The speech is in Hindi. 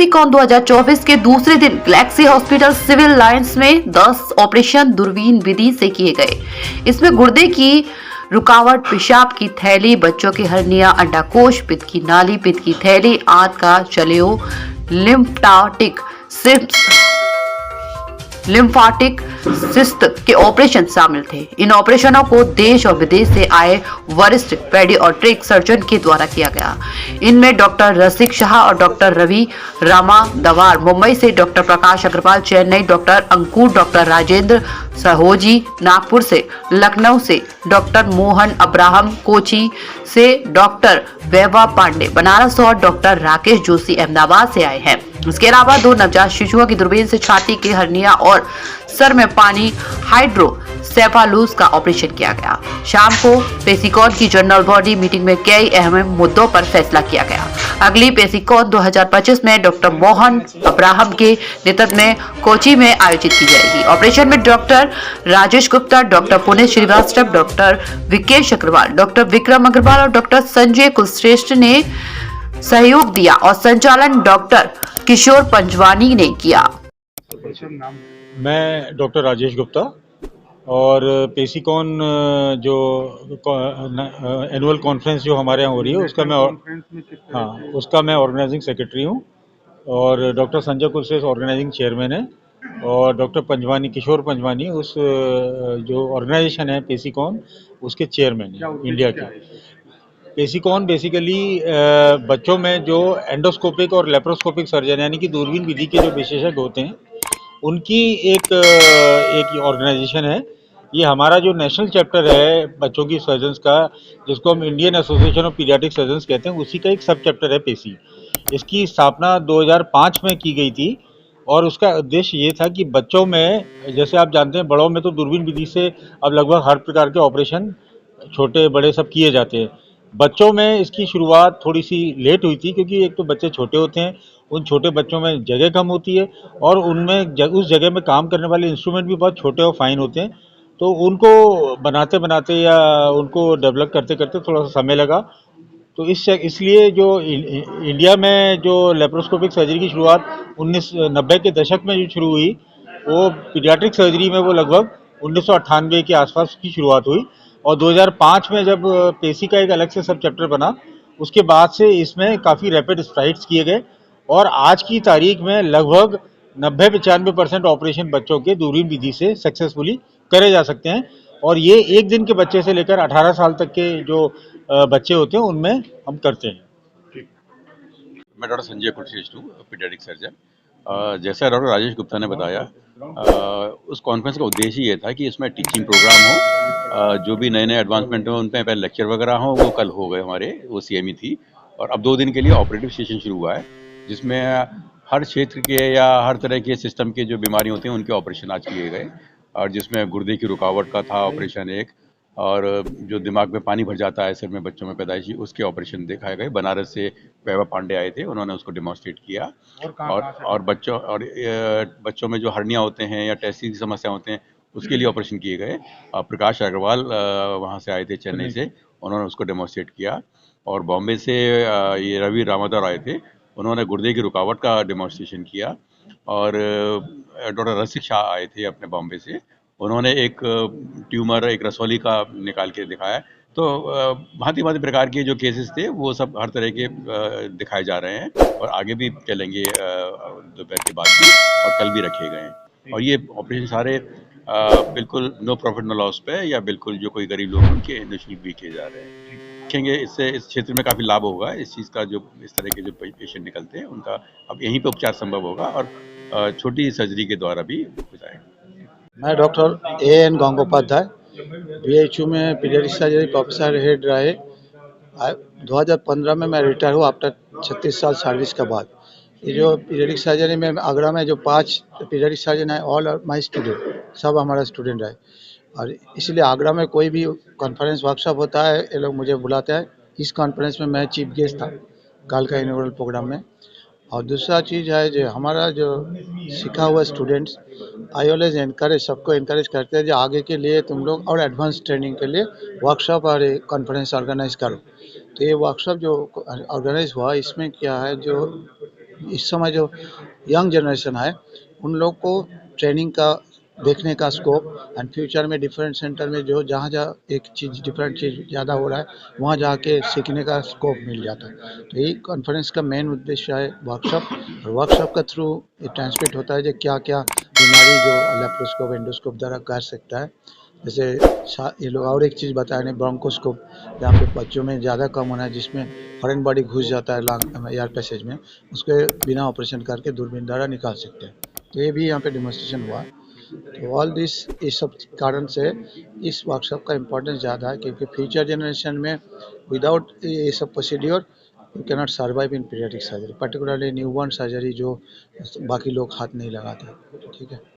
पेसिकॉन 2024 के दूसरे दिन गैलेक्सी हॉस्पिटल सिविल लाइंस में 10 ऑपरेशन दूरबीन विधि से किए गए। इसमें गुर्दे की रुकावट, पेशाब की थैली, बच्चों की हर्निया, अंडाकोश, पित्त की नाली, पित्त की थैली, आंत का चलेओ, लिम्फाटिक सिस्ट के ऑपरेशन शामिल थे। इन ऑपरेशनों को देश और विदेश से आए वरिष्ठ पेडियाट्रिक सर्जन के द्वारा किया गया। इनमें डॉक्टर रसिक शाह और डॉक्टर रवि रामादवार मुंबई से, डॉक्टर प्रकाश अग्रवाल चेन्नई, डॉक्टर अंकुर, डॉक्टर राजेंद्र सहोजी नागपुर से, लखनऊ से डॉक्टर मोहन अब्राहम कोची से, डॉक्टर वैभव पांडे बनारस और डॉक्टर राकेश जोशी अहमदाबाद से आए हैं। इसके अलावा 2 नवजात शिशुओं की दूरबीन से छाती की हर्निया और सर में पानी हाइड्रोसेफालूस का ऑपरेशन किया गया। शाम को पेसिकॉन की जनरल बॉडी मीटिंग में कई अहम मुद्दों पर फैसला किया गया। अगली पेसिकॉन 2025 में डॉक्टर मोहन अब्राहम के नेतृत्व में कोची में आयोजित की जाएगी। ऑपरेशन में doctor Rajesh Gupta, doctor Puneet Srivastava, doctor Vikesh Agarwal, doctor Vikram Agarwal और डॉक्टर संजय कुलश्रेष्ठ ने सहयोग दिया और संचालन डॉक्टर किशोर पंजवानी ने किया। मैं डॉक्टर राजेश गुप्ता और पेसिकॉन जो एनुअल कॉन्फ्रेंस जो हमारे यहाँ हो रही है उसका मैं ऑर्गेनाइजिंग सेक्रेटरी हूँ और doctor Sanjay Kulshreshtha organising chairman है और डॉक्टर पंजवानी, किशोर पंजवानी उस जो ऑर्गेनाइजेशन है पेसिकॉन उसके चेयरमैन है इंडिया के। पेसिकॉन बेसिकली बच्चों में जो एंडोस्कोपिक और लेप्रोस्कोपिक सर्जन यानी कि दूरबीन विधि के जो विशेषज्ञ होते हैं उनकी एक ऑर्गेनाइजेशन है। ये हमारा जो नेशनल चैप्टर है बच्चों की सर्जन्स का, जिसको हम Indian association of paediatric surgeons कहते हैं, उसी का एक सब चैप्टर है पेसी। इसकी स्थापना 2005 में की गई थी और उसका उद्देश्य ये था कि बच्चों में, जैसे आप जानते हैं बड़ों में तो दूरबीन विधि से अब लगभग हर प्रकार के ऑपरेशन छोटे बड़े सब किए जाते हैं। बच्चों में इसकी शुरुआत थोड़ी सी लेट हुई थी क्योंकि एक तो बच्चे छोटे होते हैं, उन छोटे बच्चों में जगह कम होती है और उनमें उस जगह में काम करने वाले इंस्ट्रूमेंट भी बहुत छोटे और फाइन होते हैं, तो उनको बनाते बनाते या उनको डेवलप करते करते थोड़ा सा समय लगा। तो इसलिए जो इंडिया में जो लेप्रोस्कोपिक सर्जरी की शुरुआत 1990 के दशक में जो शुरू हुई वो पीडियाट्रिक सर्जरी में वो लगभग 1998 के आसपास की शुरुआत हुई और 2005 में जब पेसी का एक अलग से सब चैप्टर बना उसके बाद से इसमें काफ़ी रैपिड स्ट्राइड्स किए गए और आज की तारीख में लगभग 90-95% ऑपरेशन बच्चों के दूरबीन विधि से सक्सेसफुली करे जा सकते हैं और ये एक दिन के बच्चे से लेकर 18 साल तक के जो बच्चे होते हैं उनमें हम करते हैं। मैं डॉक्टर संजय कुलश्रेष्ठ हूँ, पीडियाट्रिक सर्जन। जैसा डॉक्टर राजेश गुप्ता ने बताया, उस कॉन्फ्रेंस का उद्देश्य ये था कि इसमें टीचिंग प्रोग्राम हो, जो भी नए नए एडवांसमेंट हो उन पर पहले लेक्चर वगैरह हो, वो कल हो गए हमारे, वो CME थी और अब 2 दिन के लिए ऑपरेटिव सेशन शुरू हुआ है जिसमें हर क्षेत्र के या हर तरह के सिस्टम के जो बीमारी होती हैं उनके ऑपरेशन आज किए गए और जिसमें गुर्दे की रुकावट का था ऑपरेशन एक, और जो दिमाग में पानी भर जाता है सिर में बच्चों में पैदाइशी, उसके ऑपरेशन दिखाए गए। बनारस से वैभव पांडे आए थे, उन्होंने उसको डेमोन्स्ट्रेट किया और बच्चों में जो हर्निया होते हैं या टेस्टिस की समस्या होते हैं उसके लिए ऑपरेशन किए गए। प्रकाश अग्रवाल वहाँ से आए थे चेन्नई से, उन्होंने उसको डेमोन्स्ट्रेट किया और बॉम्बे से ये रवि रामादवार आए थे, उन्होंने गुर्दे की रुकावट का डेमोन्स्ट्रेशन किया और डॉक्टर रसिक शाह आए थे अपने बॉम्बे से, उन्होंने एक ट्यूमर एक रसौली का निकाल के दिखाया। तो भांति भांति प्रकार के जो केसेस थे वो सब हर तरह के दिखाए जा रहे हैं और आगे भी चलेंगे दोपहर के बाद भी और कल भी रखे गए हैं और ये ऑपरेशन सारे बिल्कुल नो प्रॉफिट नो लॉस पे या बिल्कुल जो कोई गरीब लोग उनके निःशुल्क भी किए जा रहे हैं। देखेंगे इससे इस क्षेत्र में काफ़ी लाभ होगा इस चीज़ का, जो इस तरह के जो पेशेंट निकलते हैं उनका अब यहीं पे उपचार संभव होगा और छोटी सर्जरी के द्वारा भी हो जाएगा। मैं डॉक्टर AN गंगोपाध्याय BHU में पीडियाट्रिक सर्जरी प्रोफेसर हेड रहे। 2015 में मैं रिटायर हुआ आफ्टर 36 साल सर्विस के बाद। ये जो पीडियाट्रिक सर्जरी में आगरा में जो 5 पीडियाट्रिक सर्जन है, ऑल आर माय स्टूडेंट, सब हमारा स्टूडेंट है और इसलिए आगरा में कोई भी कॉन्फ्रेंस वर्कशॉप होता है ये लोग मुझे बुलाते हैं। इस कॉन्फ्रेंस में मैं चीफ गेस्ट था कल का इनॉग्रेशन प्रोग्राम में। और दूसरा चीज़ है जो हमारा जो सीखा हुआ स्टूडेंट्स, आई ऑलवेज एनकरेज, सबको एनकरेज करते हैं जो आगे के लिए तुम लोग और एडवांस ट्रेनिंग के लिए वर्कशॉप और कॉन्फ्रेंस ऑर्गेनाइज करो। तो ये वर्कशॉप जो ऑर्गेनाइज हुआ इसमें क्या है, जो इस समय जो यंग जनरेशन है उन लोग को ट्रेनिंग का देखने का स्कोप एंड फ्यूचर में डिफरेंट सेंटर में जो जहाँ जहाँ एक चीज़ डिफरेंट चीज़ ज़्यादा हो रहा है वहाँ जाके सीखने का स्कोप मिल जाता है। तो यही कॉन्फ्रेंस का मेन उद्देश्य है वर्कशॉप, और वर्कशॉप का थ्रू ये ट्रांसमिट होता है जो क्या क्या बीमारी जो लेप्रोस्कोप एंडोस्कोप द्वारा कर सकता है। जैसे ये लोग और एक चीज़ बताया नहीं, ब्रोंकोस्कोप, जहाँ पे बच्चों में ज़्यादा कम होना है जिसमें फॉरेन बॉडी घुस जाता है लंग एयर पैसेज में, उसके बिना ऑपरेशन करके दूरबीन द्वारा निकाल सकते हैं। तो ये भी यहाँ पे डेमोन्स्ट्रेशन हुआ। तो ऑल दिस इस सब कारण से इस वर्कशॉप का इम्पोर्टेंस ज़्यादा है, क्योंकि फ्यूचर जनरेशन में विदाउट ये सब procedure you cannot survive in paediatric surgery, particularly newborn surgery जो बाकी लोग हाथ नहीं लगाते। ठीक है।